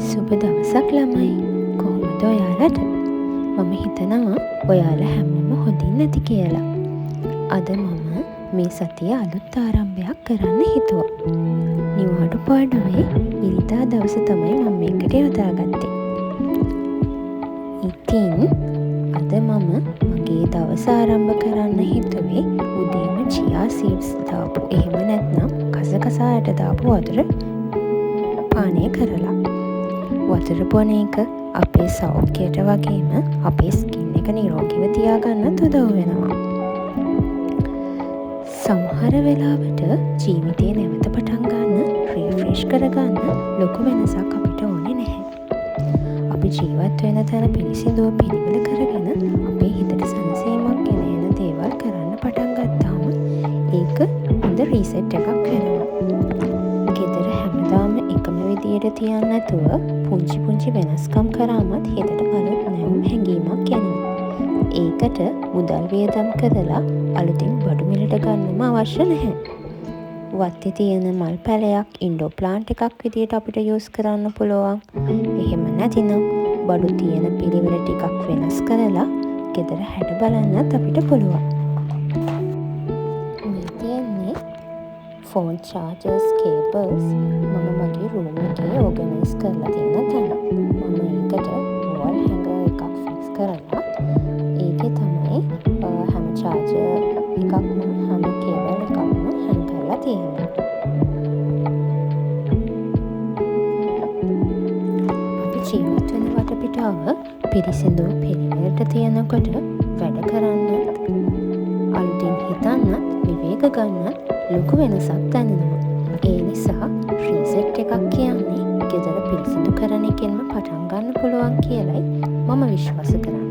සුබ දවසක් ළමයි. කොහොමද ඔයාලට? මම හිතනවා ඔයාලා හැමෝම හොඳින් ඇති කියලා. අද මම මේ සතිය අලුත් ආරම්භයක් කරන්න හිතුවා. නිවාඩු පාඩුවේ ඉරිදා දවස තමයි මම මේකට යොදාගත්තේ. ඉතින් අද මම මගේ දවස ආරම්භ කරන්න හිතුවේ උදේම චියා සීඩ්ස් දාපු එහෙම නැත්නම් කසකසායට දාපු වතුර පානය කරලා. වතුර බොන එක අපේ සෞඛ්‍යයට වගේම අපේ ස්කින් එක නිරෝගීව තියාගන්නත් උදව් වෙනවා. සමහර වෙලාවට ජීවිතේ නැවත පටන් ගන්න, රිෆ්‍රෙෂ් කරගන්න ලොකු වෙනසක් අපිට ඕනේ නැහැ. අපි ජීවත් වෙන තැන පිළිසිදුව පිළිවෙල කරගෙන අපේ හිතට සැනසීමක් ගෙන එන දේවල් කරන්න පටන් ගත්තාම ඒක හොඳ රීසෙට් එකක් වෙනවා. ගෙදර හැමදාම එකම විදියට තියන්න නැතුව පුංචි වෙනස්කම් කරාමත් හිතට අලුත් නැවුම් හැඟීමක් එනවා. ඒකට මුදල් වියදම් කරලා අලුතින් බඩු මිලට ගන්නම අවශ්‍ය නැහැ. වත්තේ තියෙන මල් පැලයක් ඉන්ඩෝ ප්ලාන්ට් එකක් විදියට අපිට යූස් කරන්න පුළුවන්. එහෙම නැතිනම් බඩු තියෙන පිළිවෙල ටිකක් වෙනස් කරලා ගෙදර හැඩ බලන්නත් අපිට පුළුවන්. මේ තියෙන්නේ ෆෝන් චාර්ජර්ස් කේබල්ස් මම මගේ රූම් එකේ ඕගනයිස් කරලා තියෙන තැන. මම ඒකට වෝල් හැංගර් එකක් ෆික්ස් කරලා ඒකේ තමයි හැම චාර්ජර් එකක්ම හැම කේබල් එකක්ම හැං කරලා තියෙන්නේ. අපි ජීවත් වෙන වටපිටාව පිරිසිදු පිළිවෙලට තියනකොට වැඩ කරන්නත් අලුතින් හිතන්නත් විවේක ගන්නත් ලොකු වෙනසක් දැනෙනවා. ඒ නිසා රීසෙට් එකක් කියන්නේ ගෙදර පිරිසිදු කරන එකෙන්ම පටන් ගන්න පුළුවන් කියලයි මම විශ්වාස කරන්නේ.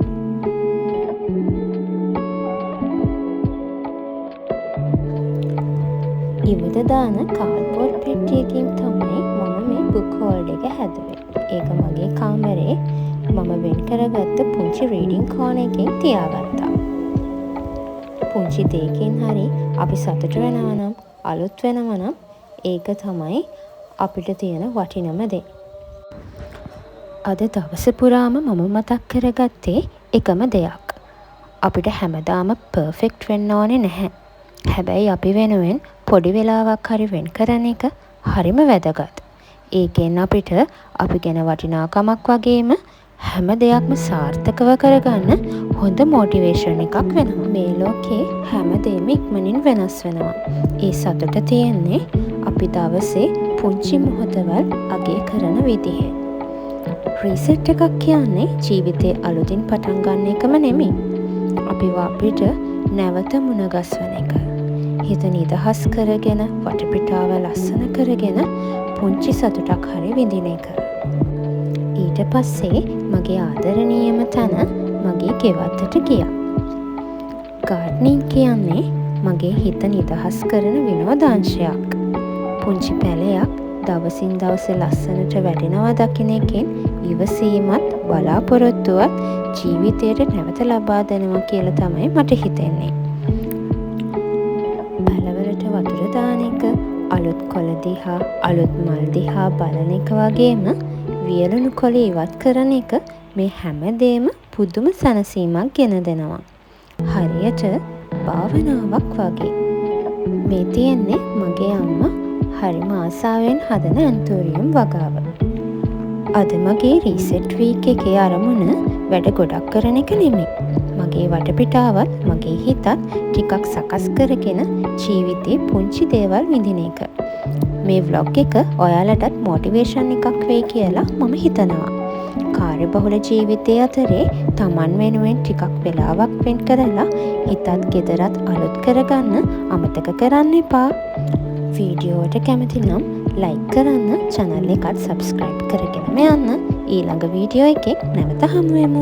ඉවත දාන කාඩ්බෝඩ් පෙට්ටියකින් තමයි මම මේ බුක් හෝල්ඩර් එක හැදුවේ. ඒක මගේ කාමරේ මම වෙන් කරගත්ත පුංචි රීඩින් කෝනර් එකකින් තියාගත්තා. පුංචි දෙයකින් හරි අපි සතුට වෙනවා නම් අලුත් වෙනවා නම් ඒක තමයි අපිට තියෙන වටිනම දේ. අද දවස පුරාම මම මතක් කරගත්තේ එකම දෙයක්. අපිට හැමදාම පර්ෆෙක්ට් වෙන්න ඕනේ නැහැ. හැබැයි අපි වෙනුවෙන් පොඩි වෙලාවක් හරි වෙන් කරන එක හරිම වැදගත්. ඒකෙන් අපිට අපි ගැන වටිනාකමක් වගේම හැම දෙයක්ම සාර්ථකව කරගන්න හොඳ මොටිවේෂන් එකක් වෙනවා. මේ ලෝකේ හැම දෙයක්ම ඉක්මනින් වෙනස් වෙනවා. ඒ සතුට තියෙන්නේ අපි දවසේ පුංචි මොහොතවල් අගය කරන විදිහේ. රීසෙට් එකක් කියන්නේ ජීවිතේ අලුතින් පටන් ගන්න එකම නෙමෙයි. අපිට නැවත මුණ ගස්වන එක. හිත නිදහස් කරගෙන වටපිටාව ලස්සන කරගෙන පුංචි සතුටක් හරි විඳින එක. ඊට පස්සේ මගේ ආදරණීයම තැන මගේ ගෙවත්තට ගියා. ගාඩ්නින් කියන්නේ මගේ හිත නිදහස් කරන විනෝදාංශයක්. පුංචි පැලයක් දවසින් දවස ලස්සනට වැඩෙනවා දකින එකෙන් ඉවසීමත් බලාපොරොත්තුවත් ජීවිතයට නැවත ලබා දෙනවා කියලා තමයි මට හිතෙන්නේ. පැලවලට වතුර දාන එක, අලුත් කොළ දිහා, අලුත් මල් දිහා බලන එක වගේම වියලුණු කොළ ඉවත් කරන එක මේ හැමදේම පුදුම සැනසීමක් ගෙන දෙනවා. හරියට භාවනාවක් වගේ. මේ තියෙන්නේ මගේ අම්මා හරිම ආසාවෙන් හදන ඇන්තෝරියම් වගාව. අද මගේ රීසෙට් වීක් එකේ අරමුණ වැඩ ගොඩක් කරන එක නෙමෙයි. මගේ වටපිටාවත් මගේ හිතත් ටිකක් සකස් කරගෙන ජීවිතේ පුංචි දේවල් විඳින එක. මේ ව්ලොග් එක ඔයාලටත් මොටිවේෂන් එකක් වෙයි කියලා මම හිතනවා. කාර්යබහුල ජීවිතයේ අතරේ Taman වෙනුවෙන් ටිකක් වෙලාවක් වෙන් කරලා හිතත් ගෙදරත් අලුත් කරගන්න අමතක කරන්න එපා. වීඩියෝවට කැමති නම් ලයික් කරන්න, channel එකත් subscribe කරගෙනම යන්න. ඊළඟ වීඩියෝ එකෙන් නැවත හමු වෙමු.